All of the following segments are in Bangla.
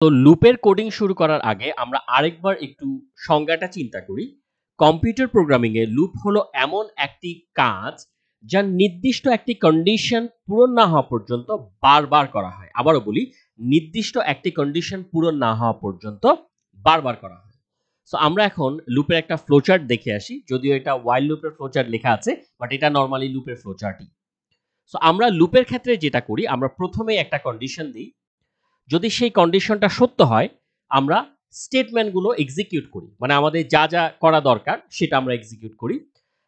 তো লুপের কোডিং শুরু করার আগে আমরা আরেকবার একটু সংজ্ঞাটা চিন্তা করি। কম্পিউটার প্রোগ্রামিং এ লুপ হলো এমন একটি কাজ যা নির্দিষ্ট একটি কন্ডিশন পূরণ না হওয়া পর্যন্ত বারবার করা হয়। আবারও বলি, নির্দিষ্ট একটি কন্ডিশন পূরণ না হওয়া পর্যন্ত বারবার করা হয়। সো আমরা এখন লুপের একটা ফ্লোচার্ট দেখে আসি, যদিও এটা ওয়াইল লুপের ফ্লোচার্ট লেখা আছে, বাট এটা নর্মালি লুপের ফ্লোচার্টই। সো আমরা লুপের ক্ষেত্রে যেটা করি, আমরা প্রথমেই একটা কন্ডিশন দিই। যদি সেই কন্ডিশনটা সত্য হয়, আমরা স্টেটমেন্টগুলো এক্সিকিউট করি, মানে আমাদের যা যা করা দরকার সেটা আমরা এক্সিকিউট করি,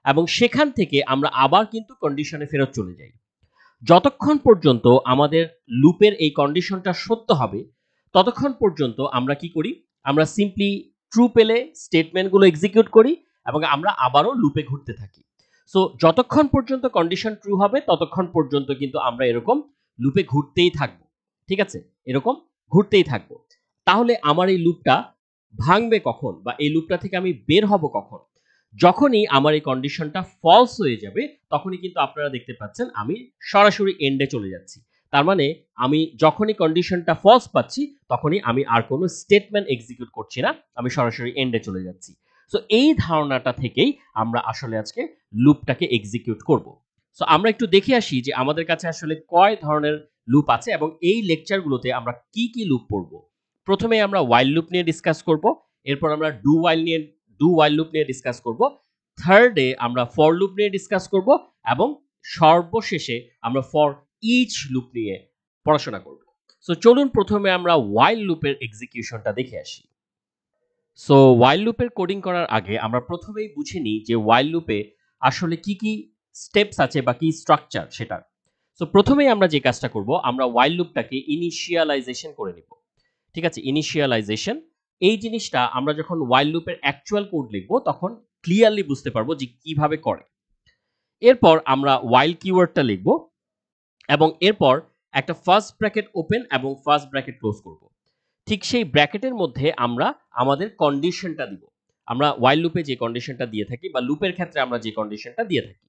এবং সেখান থেকে আমরা আবার কিন্তু কন্ডিশনে ফেরত চলে যাই। যতক্ষণ পর্যন্ত আমাদের লুপের এই কন্ডিশনটা সত্য হবে, ততক্ষণ পর্যন্ত আমরা কি করি, আমরা সিম্পলি ট্রু পেলে স্টেটমেন্টগুলো এক্সিকিউট করি এবং আমরা আবারও লুপে ঘুরতে থাকি। সো যতক্ষণ পর্যন্ত কন্ডিশন ট্রু হবে ততক্ষণ পর্যন্ত কিন্তু আমরা এরকম লুপে ঘুরতেই থাকবো। ঠিক আছে, এরকম ঘুরতেই থাকবো। তাহলে আমার এই লুপটা ভাঙবে কখন, বা এই লুপটা থেকে আমি বের হব কখন? যখনই আমার এই কন্ডিশনটা ফলস হয়ে যাবে, তখনই কিন্তু আপনারা দেখতে পাচ্ছেন আমি সরাসরি এন্ডে চলে যাচ্ছি। তার মানে আমি যখনই কন্ডিশনটা ফলস পাচ্ছি, তখনই আমি আর কোনো স্টেটমেন্ট এক্সিকিউট করছি না, আমি সরাসরি এন্ডে চলে যাচ্ছি। সো এই ধারণাটা থেকেই আমরা আসলে আজকে লুপটাকে এক্সিকিউট করব। সো আমরা একটু দেখে আসি যে আমাদের কাছে আসলে কয় ধরনের লুপ আছে এবং এই লেকচারগুলোতে আমরা কি কি লুপ পড়ব। প্রথমে আমরা ওয়াইল লুপ নিয়ে ডিসকাস করব, এরপর আমরা ডু ওয়াইল লুপ নিয়ে ডিসকাস করব, থার্ডে আমরা ফর লুপ নিয়ে ডিসকাস করব, এবং সর্বশেষে আমরা ফর ইচ লুপ নিয়ে পড়াশোনা করব। সো চলুন প্রথমে আমরা ওয়াইল লুপের এক্সিকিউশনটা দেখে আসি। সো ওয়াইল লুপের কোডিং করার আগে আমরা প্রথমেই বুঝে নিই যে ওয়াইল লুপে আসলে কি কি স্টেপস আছে বা কি স্ট্রাকচার সেটার। সো প্রথমেই আমরা যে কাজটা করব, আমরা ওয়াইল লুপটাকে ইনিশিয়ালাইজেশন করে নিব। ঠিক আছে, ইনিশিয়ালাইজেশন এই জিনিসটা আমরা যখন ওয়াইল লুপের অ্যাকচুয়াল কোড লিখব তখন ক্লিয়ারলি বুঝতে পারবো যে কিভাবে করে। এরপর আমরা ওয়াইল কিওয়ার্ডটা লিখব এবং এরপর একটা ফার্স্ট ব্র্যাকেট ওপেন এবং ফার্স্ট ব্র্যাকেট ক্লোজ করব। ঠিক সেই ব্র্যাকেটের মধ্যে আমরা আমাদের কন্ডিশনটা দিব। আমরা ওয়াইল লুপে যে কন্ডিশনটা দিয়ে থাকি বা লুপের ক্ষেত্রে আমরা যে কন্ডিশনটা দিয়ে থাকি,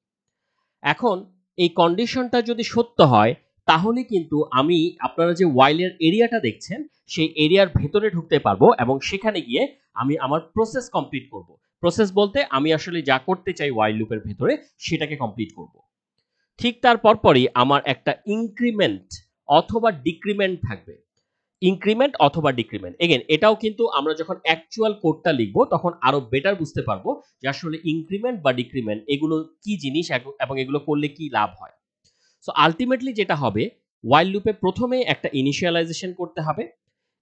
এখন এই কন্ডিশনটা যদি সত্য হয়, তাহলে কিন্তু আমি আপনারা যে ওয়াইলের এরিয়াটা দেখছেন সেই এরিয়ার ভেতরে ঢুকতে পারবো এবং সেখানে গিয়ে আমি আমার প্রসেস কমপ্লিট করব। প্রসেস বলতে আমি আসলে যা করতে চাই ওয়াইল লুপের ভেতরে সেটাকে কমপ্লিট করব। ঠিক তার পরপরই আমার একটা ইনক্রিমেন্ট অথবা ডিক্রিমেন্ট থাকবে। ইনক্রিমেন্ট অথবা ডিক্রিমেন্ট, এগেন এটাও কিন্তু আমরা যখন অ্যাকচুয়াল কোডটা লিখবো তখন আরো বেটার বুঝতে পারবো যে আসলে ইনক্রিমেন্ট বা ডিক্রিমেন্ট এগুলো কি জিনিস এবং এগুলো করলে কি লাভ হয়। সো আলটিমেটলি যেটা হবে, ওয়াইল লুপে প্রথমে একটা ইনিশিয়ালাইজেশন করতে হবে,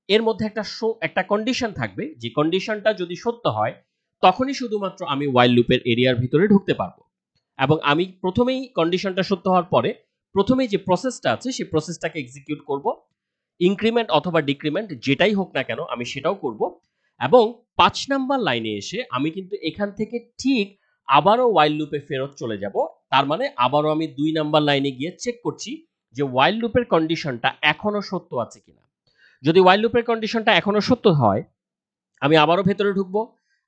এর মধ্যে একটা কন্ডিশন থাকবে, যে কন্ডিশনটা যদি সত্য হয় তখনই শুধুমাত্র আমি ওয়াইল লুপের এরিয়ার ভিতরে ঢুকতে পারবো। এবং আমি প্রথমেই কন্ডিশনটা সত্য হওয়ার পরে প্রথমেই যে প্রসেসটা আছে সেই প্রসেসটাকে এক্সিকিউট করব, ইনক্রিমেন্ট অথবা ডিক্রিমেন্ট যেটাই হোক না কেন আমি সেটাও করব। এবং 5 নাম্বার লাইনে এসে আমি কিন্তু এখান থেকে ঠিক আবারও ওয়াইল লুপে ফেরত চলে যাব। তার মানে আবারও আমি 2 নাম্বার লাইনে গিয়ে চেক করছি যে ওয়াইল লুপের কন্ডিশনটা এখনো সত্য আছে কিনা। যদি ওয়াইল লুপের কন্ডিশনটা এখনো সত্য হয়, আমি আবারও ভেতরে ঢুকবো,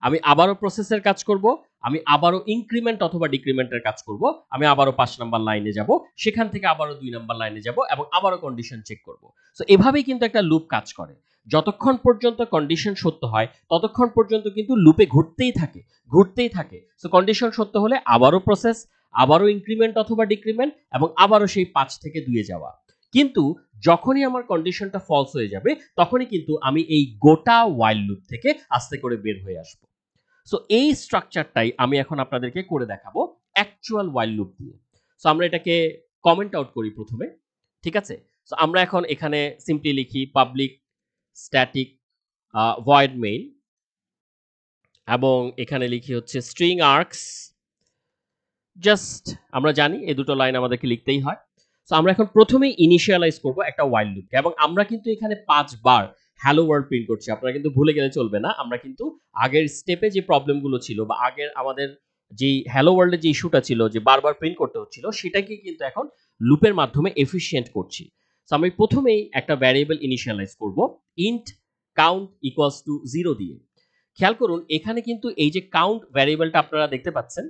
আমি আবারও প্রসেসের কাজ করব, আমি আবারও ইনক্রিমেন্ট অথবা ডিক্রিমেন্টের কাজ করব, আমি আবারও 5 নাম্বার লাইনে যাব, সেখান থেকে আবারও 2 নাম্বার লাইনে যাব এবং আবারও কন্ডিশন চেক করব। সো এভাবেই কিন্তু একটা লুপ কাজ করে। যতক্ষণ পর্যন্ত কন্ডিশন সত্য হয় ততক্ষণ পর্যন্ত কিন্তু লুপে ঘুরতেই থাকে, ঘুরতেই থাকে। সো কন্ডিশন সত্য হলে আবারও প্রসেস, আবারও ইনক্রিমেন্ট অথবা ডিক্রিমেন্ট এবং আবারও সেই 5 থেকে 2 এ যাওয়া। কিন্তু যখনই আমার কন্ডিশনটা ফলস হয়ে যাবে তখনই কিন্তু আমি এই গোটা ওয়াইল লুপ থেকে আস্তে করে বের হয়ে আসবো। সো এই স্ট্রাকচারটাই আমি এখন আপনাদেরকে করে দেখাবো অ্যাকচুয়াল ওয়াইল লুপ দিয়ে। সো আমরা এটাকে কমেন্ট আউট করি প্রথমে। ঠিক আছে, সো আমরা এখন এখানে সিম্পলি লিখি পাবলিক স্ট্যাটিক ভয়েড মেইন এবং এখানে লিখি হচ্ছে স্ট্রিং আর্কস। জাস্ট আমরা জানি এই দুটো লাইন আমাদেরকে লিখতেই হয়। সো আমরা এখন প্রথমেই ইনিশিয়ালাইজ করব একটা ওয়াইল লুপকে এবং আমরা কিন্তু এখানে 5 বার হ্যালো ওয়ার্ল্ড প্রিন্ট করছি। আপনারা কিন্তু ভুলে গেলে চলবে না। আমরা কিন্তু আগের স্টেপে যে প্রবলেমগুলো ছিল বা আগের আমাদের যেই হ্যালো ওয়ার্ল্ডের যে ইস্যুটা ছিল যে বারবার প্রিন্ট করতে হচ্ছিল, সেটাকে কিন্তু এখন লুপের মাধ্যমে এফিশিয়েন্ট করছি। সো আমি প্রথমেই একটা ভ্যারিয়েবল ইনিশিয়ালাইজ করব ইন্ট কাউন্ট ইকুয়ালস টু 0 দিয়ে। খেয়াল করুন এখানে কিন্তু এই যে কাউন্ট ভ্যারিয়েবলটা আপনারা দেখতে পাচ্ছেন,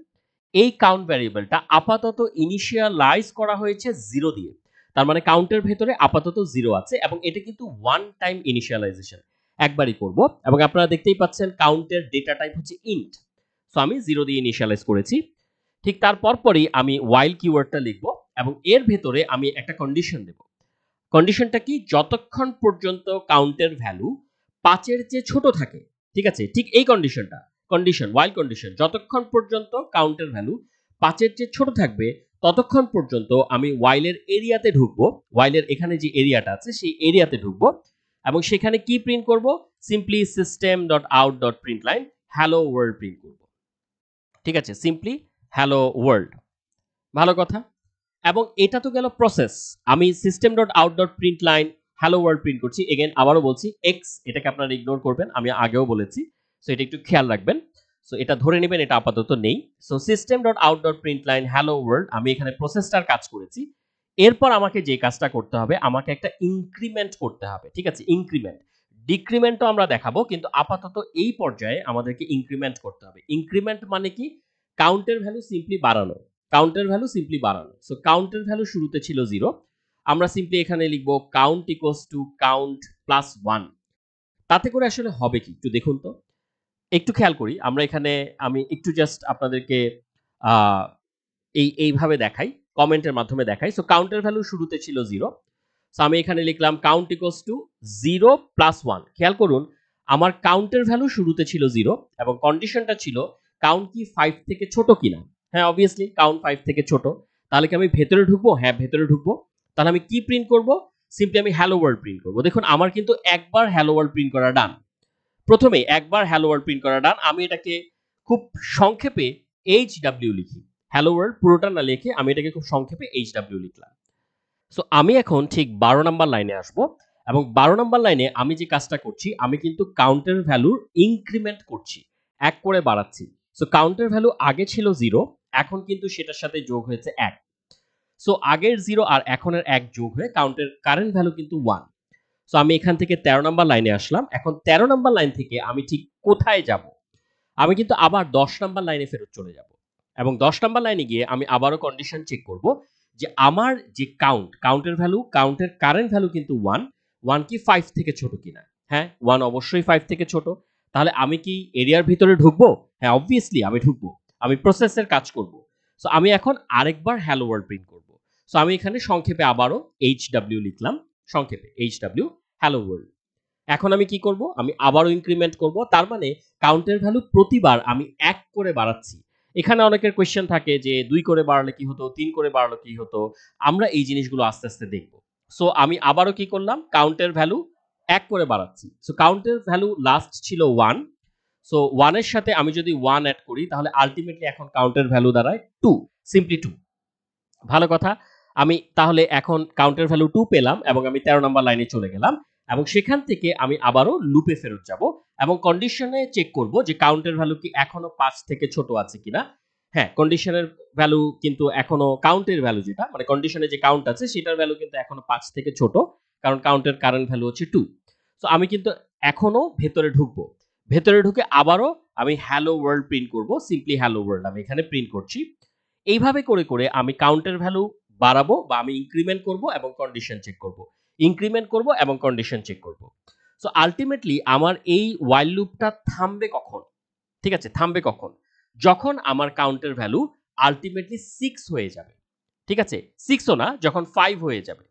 এই কাউন্ট ভ্যারিয়েবলটা আপাতত ইনিশিয়ালাইজ করা হয়েছে 0 দিয়ে। তার মানে কাউন্টের ভেতরে আপাতত 0 আছে এবং এটা কিন্তু ওয়ান টাইম ইনিশিয়ালাইজেশন, একবারই করব। এবং আপনারা দেখতেই পাচ্ছেন কাউন্টের ডেটা টাইপ হচ্ছে ইন্ট, সো আমি 0 দিয়ে ইনিশিয়ালাইজ করেছি। ঠিক তার পরপরই আমি while কিওয়ার্ডটা লিখব এবং এর ভেতরে আমি একটা কন্ডিশন দেব। কন্ডিশনটা কি, যতক্ষণ পর্যন্ত কাউন্টের ভ্যালু 5 এর চেয়ে ছোট থাকে, ঠিক আছে, ঠিক এই কন্ডিশনটা, কন্ডিশন while কন্ডিশন, যতক্ষণ পর্যন্ত কাউন্টের ভ্যালু 5 এর চেয়ে ছোট থাকবে ততক্ষণ পর্যন্ত আমি while এর এরিয়াতে ঢুকবো, while এর এখানে যে এরিয়াটা আছে সেই এরিয়াতে ঢুকবো এবং সেখানে কি প্রিন্ট করব, simply system.out.println hello world print করব। ঠিক আছে, সিম্পলি হ্যালো ওয়ার্ল্ড, ভালো কথা। এবং এটা তো গেল প্রসেস, আমি system.out.println হ্যালো ওয়ার্ল্ড প্রিন্ট করছি। এগেন আবারও বলছি এক্স, এটাকে আপনারা ইগনোর করবেন, আমি আগেও বলেছি, সো এটা একটু খেয়াল রাখবেন। সো এটা ধরে নেবেন এটা আপাতত নেই। সো system.out.println হ্যালো ওয়ার্ল্ড, আমি এখানে প্রসেসটার কাজ করেছি। এরপর আমাকে যে কাজটা করতে হবে, আমাকে একটা ইনক্রিমেন্ট করতে হবে, ঠিক আছে, ইনক্রিমেন্ট। ডিক্রিমেন্টও আমরা দেখাবো, কিন্তু আপাতত এই পর্যায়ে আমাদেরকে ইনক্রিমেন্ট করতে হবে। ইনক্রিমেন্ট মানে কি, কাউন্টের ভ্যালু সিম্পলি বাড়ানো, কাউন্টের ভ্যালু সিম্পলি বাড়ানো। সো কাউন্টের ভ্যালু শুরুতে ছিল 0, আমরা সিম্পলি এখানে লিখব count equals to count plus 1। তাতে করে আসলে হবে কি একটু দেখুন তো, একটু খেয়াল করি আমরা এখানে, আমি একটু জাস্ট আপনাদেরকে এইভাবে দেখাই, কমেন্টের মাধ্যমে দেখাই। সো কাউন্টের ভ্যালু শুরুতে ছিল 0, সো আমি এখানে লিখলাম কাউন্ট ইকুয়ালস টু 0 প্লাস 1। খেয়াল করুন আমার কাউন্টের ভ্যালু শুরুতে ছিল 0 এবং কন্ডিশনটা ছিল কাউন্ট কি 5 থেকে ছোট কিনা। হ্যাঁ অবভিয়াসলি কাউন্ট 5 থেকে ছোট, তাহলে কি আমি ভেতরে ঢুকবো? হ্যাঁ ভেতরে ঢুকবো। তাহলে আমি কি প্রিন্ট করব? সিম্পলি আমি হ্যালো ওয়ার্ল্ড প্রিন্ট করব। দেখুন আমার কিন্তু একবার হ্যালো ওয়ার্ল্ড প্রিন্ট করা ডান, প্রথমেই একবার হ্যালো ওয়ার্ল্ড প্রিন্ট করা ডান। আমি এটাকে খুব সংক্ষেপে HW লিখি, হ্যালো ওয়ার্ল্ড পুরোটা না লিখে আমি এটাকে খুব সংক্ষেপে HW লিখলাম। সো আমি এখন ঠিক 12 নাম্বার লাইনে আসব এবং 12 নাম্বার লাইনে আমি যে কাজটা করছি, আমি কিন্তু কাউন্টের ভ্যালুর ইনক্রিমেন্ট করছি, এক করে বাড়াচ্ছি। সো কাউন্টের ভ্যালু আগে ছিল 0, এখন কিন্তু সেটার সাথে যোগ হয়েছে 1। সো আগের 0 আর এখনের 1 যোগ হয়ে কাউন্টের কারেন্ট ভ্যালু কিন্তু 1। সো আমি এখান থেকে 13 নাম্বার লাইনে আসলাম। এখন 13 নাম্বার লাইন থেকে আমি ঠিক কোথায় যাব? আমি কিন্তু আবার 10 নাম্বার লাইনে ফেরত চলে যাব এবং 10 নাম্বার লাইনে গিয়ে আমি আবারও কন্ডিশন চেক করব যে আমার যে কাউন্টের ভ্যালু, কাউন্টের কারেন্ট ভ্যালু কিন্তু 1, 1 কি 5 থেকে ছোট কিনা। হ্যাঁ 1 অবশ্যই 5 থেকে ছোট, তাহলে আমি কি এরিয়ার ভিতরে ঢুকবো? হ্যাঁ অবভিয়াসলি আমি ঢুকবো, আমি প্রসেসের কাজ করব। সো আমি এখন আরেকবার হ্যালো ওয়ার্ল্ড প্রিন্ট করব। সো আমি এখানে সংক্ষেপে আবারও HW লিখলাম, সংক্ষেপে HW হ্যালো ওয়ার্ল্ড। এখন আমি কি করব? আমি আবারও ইনক্রিমেন্ট করব, তার মানে কাউন্টের ভ্যালু প্রতিবার আমি 1 করে বাড়াচ্ছি। এখানে অনেকের কোয়েশ্চেন থাকে যে 2 করে বাড়ালে কি হতো, 3 করে বাড়ালে কি হতো, আমরা এই জিনিসগুলো আস্তে আস্তে দেখব। সো আমি আবারও কি করলাম, কাউন্টের ভ্যালু 1 করে বাড়াচ্ছি। সো কাউন্টের ভ্যালু লাস্ট ছিল 1, সো 1 এর সাথে আমি যদি 1 অ্যাড করি তাহলে আলটিমেটলি এখন কাউন্টের ভ্যালু দাঁড়ায় 2, সিম্পলি 2। ভালো কথা, আমি তাহলে এখন কাউন্টের ভ্যালু 2 পেলাম এবং আমি 13 নাম্বার লাইনে চলে গেলাম এবং সেখান থেকে আমি আবারও লুপে ফেরত যাব এবং কন্ডিশনে চেক করব যে কাউন্টের ভ্যালু কি এখনো 5 থেকে ছোট আছে কিনা। হ্যাঁ কন্ডিশনের ভ্যালু কিন্তু এখনো, কাউন্টের ভ্যালু যেটা মানে কন্ডিশনে যে কাউন্ট আছে সেটার ভ্যালু কিন্তু এখনো 5 থেকে ছোট, কারণ কাউন্টের কারেন্ট ভ্যালু হচ্ছে 2। সো আমি কিন্তু এখনো ভেতরে ঢুকবো, ভেতরে ঢুকে আবারও আমি হ্যালো ওয়ার্ল্ড প্রিন্ট করব, সিম্পলি হ্যালো ওয়ার্ল্ড আমি এখানে প্রিন্ট করছি। এইভাবে করে করে আমি কাউন্টের ভ্যালু বাড়াবো বা আমি ইনক্রিমেন্ট করব এবং কন্ডিশন চেক করব, ইনক্রিমেন্ট করব এবং কন্ডিশন চেক করব। সো আলটিমেটলি আমার এই ওয়াইল লুপটা থামবে কখন? ঠিক আছে, থামবে কখন? যখন আমার কাউন্টের ভ্যালু আলটিমেটলি 6 হয়ে যাবে। ঠিক আছে, 6ও না, যখন 5 হয়ে যাবে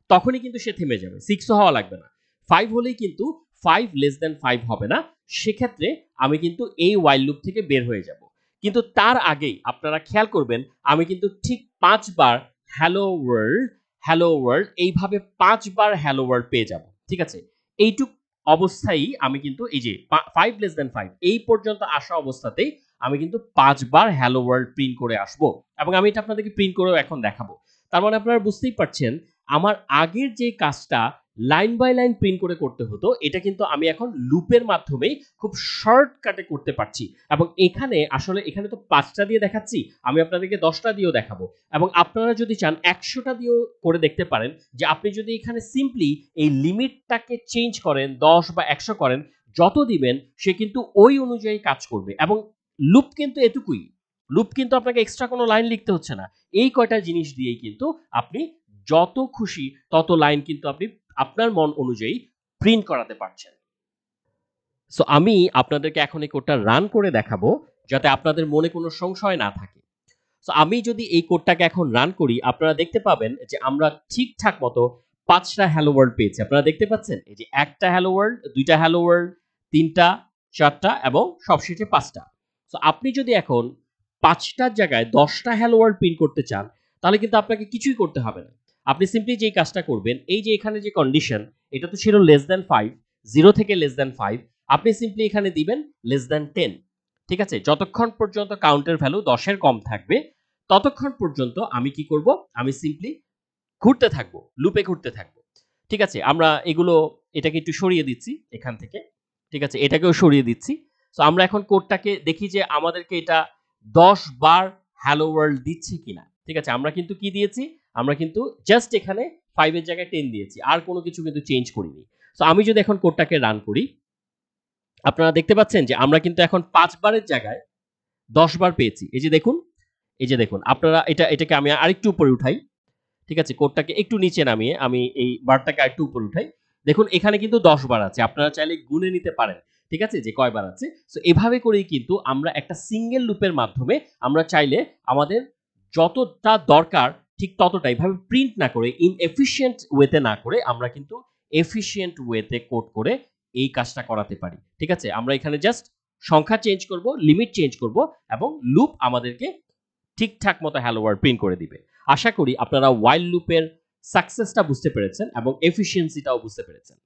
তখনই কিন্তু সে থেমে যাবে, 6ও হওয়া লাগবে না। 5 হলেই কিন্তু 5 লেস দ্যান 5 হবে না, সেক্ষেত্রে আমি কিন্তু এই ওয়াইল লুপ থেকে বের হয়ে যাব। কিন্তু তার আগেই আপনারা খেয়াল করবেন আমি কিন্তু ঠিক 5 বার হ্যালো ওয়ার্ল্ড, হ্যালো ওয়ার্ল্ড এইভাবে 5 বার হ্যালো ওয়ার্ল্ড পেয়ে যাব। ঠিক আছে, এইটুক অবস্থায় আমি কিন্তু এই যে 5 লেস দ্যান 5 এই পর্যন্ত আসা অবস্থাতেই আমি কিন্তু 5 বার হ্যালো ওয়ার্ল্ড প্রিন্ট করে আসব এবং আমি এটা আপনাদেরকে প্রিন্ট করেও এখন দেখাবো। তার মানে আপনারা বুঝতেই পারছেন আমার আগের যে কাজটা লাইন বাই লাইন প্রিন্ট করে করতে হতো, এটা কিন্তু আমি এখন লুপের মাধ্যমেই খুব শর্টকাটে করতে পারছি। এবং এখানে আসলে এখানে তো 5টা দিয়ে দেখাচ্ছি, আমি আপনাদেরকে 10টা দিয়েও দেখাবো এবং আপনারা যদি চান 100টা দিয়েও করে দেখতে পারেন যে আপনি যদি এখানে সিম্পলি এই লিমিটটাকে চেঞ্জ করেন, 10 বা 100 করেন, যত দিবেন সে কিন্তু ওই অনুযায়ী কাজ করবে। এবং লুপ কিন্তু এটুকুই, লুপ কিন্তু আপনাকে এক্সট্রা কোনো লাইন লিখতে হচ্ছে না, এই কয়টা জিনিস দিয়েই কিন্তু আপনি যত খুশি তত লাইন কিন্তু আপনি আপনার মন অনুযায়ী প্রিন্ট করাতে পারছেন। সো আমি আপনাদেরকে এখন এই কোডটা রান করে দেখাবো যাতে আপনাদের মনে কোনো সংশয় না থাকে। সো আমি যদি এই কোডটাকে এখন রান করি আপনারা দেখতে পাবেন যে আমরা ঠিকঠাক মতো ৫টা হ্যালো ওয়ার্ল্ড পেয়েছি। আপনারা দেখতে পাচ্ছেন? এই যে ১টা হ্যালো ওয়ার্ল্ড, ২টা হ্যালো ওয়ার্ল্ড, ৩টা, ৪টা এবং সবশেষে ৫টা। সো আপনি যদি এখন ৫টার জায়গায় ১০টা হ্যালো ওয়ার্ল্ড প্রিন্ট করতে চান তাহলে কিন্তু আপনাকে কিছুই করতে হবে না। আপনি সিম্পলি যেই কাজটা করবেন, এই যে এখানে যে কন্ডিশন এটা তো ছিল লেস দ্যান 5, 0 থেকে লেস দ্যান 5, আপনি সিম্পলি এখানে দিবেন লেস দ্যান 10। ঠিক আছে? যতক্ষণ পর্যন্ত কাউন্টের ভ্যালু ১০ এর কম থাকবে ততক্ষণ পর্যন্ত আমি কি করব? আমি সিম্পলি ঘুরতে থাকবো, লুপে ঘুরতে থাকবো। ঠিক আছে? আমরা এগুলো এটাকে একটু সরিয়ে দিচ্ছি এখান থেকে। ঠিক আছে? এটাকেও সরিয়ে দিচ্ছি। সো আমরা এখন কোডটাকে দেখি যে আমাদেরকে এটা ১০ বার হ্যালো ওয়ার্ল্ড দিচ্ছে কিনা। ঠিক আছে? আমরা কিন্তু কি দিয়েছি? আমরা কিন্তু জাস্ট এখানে 5 এর জায়গায় 10 দিয়েছি। আর কোনো কিছু কিন্তু চেঞ্জ করিনি। সো আমি যদি এখন কোডটাকে রান করি, আপনারা দেখতে পাচ্ছেন যে আমরা কিন্তু এখন ৫ বারের জায়গায় ১০ বার পেয়েছি। এই যে দেখুন আপনারা এটাকে আমি আরেকটু উপরে উঠাই। ঠিক আছে? কোডটাকে একটু নিচে নামিয়ে আমি এই বারটাকে আরেকটু উপরে উঠাই। দেখুন এখানে কিন্তু ১০ বার আছে। আপনারা চাইলে গুণে নিতে পারেন। ঠিক আছে? যে কয়বার আছে। সো এভাবে করেই কিন্তু আমরা একটা সিঙ্গেল লুপের মাধ্যমে আমরা চাইলে আমাদের যতটা দরকার ঠিক ততটাই এভাবে প্রিন্ট না করে ইনএফিশিয়েন্ট ওয়েতে না করে আমরা কিন্তু এফিশিয়েন্ট ওয়েতে কোড করে এই কাজটা করাতে পারি। ঠিক আছে? আমরা এখানে জাস্ট সংখ্যা চেঞ্জ করব, লিমিট চেঞ্জ করব এবং লুপ আমাদেরকে ঠিকঠাক মতো হ্যালো ওয়ার্ল্ড প্রিন্ট করে দিবে। আশা করি আপনারা while লুপের সাকসেসটা বুঝতে পেরেছেন এবং এফিশিয়েন্সিটাও বুঝতে পেরেছেন।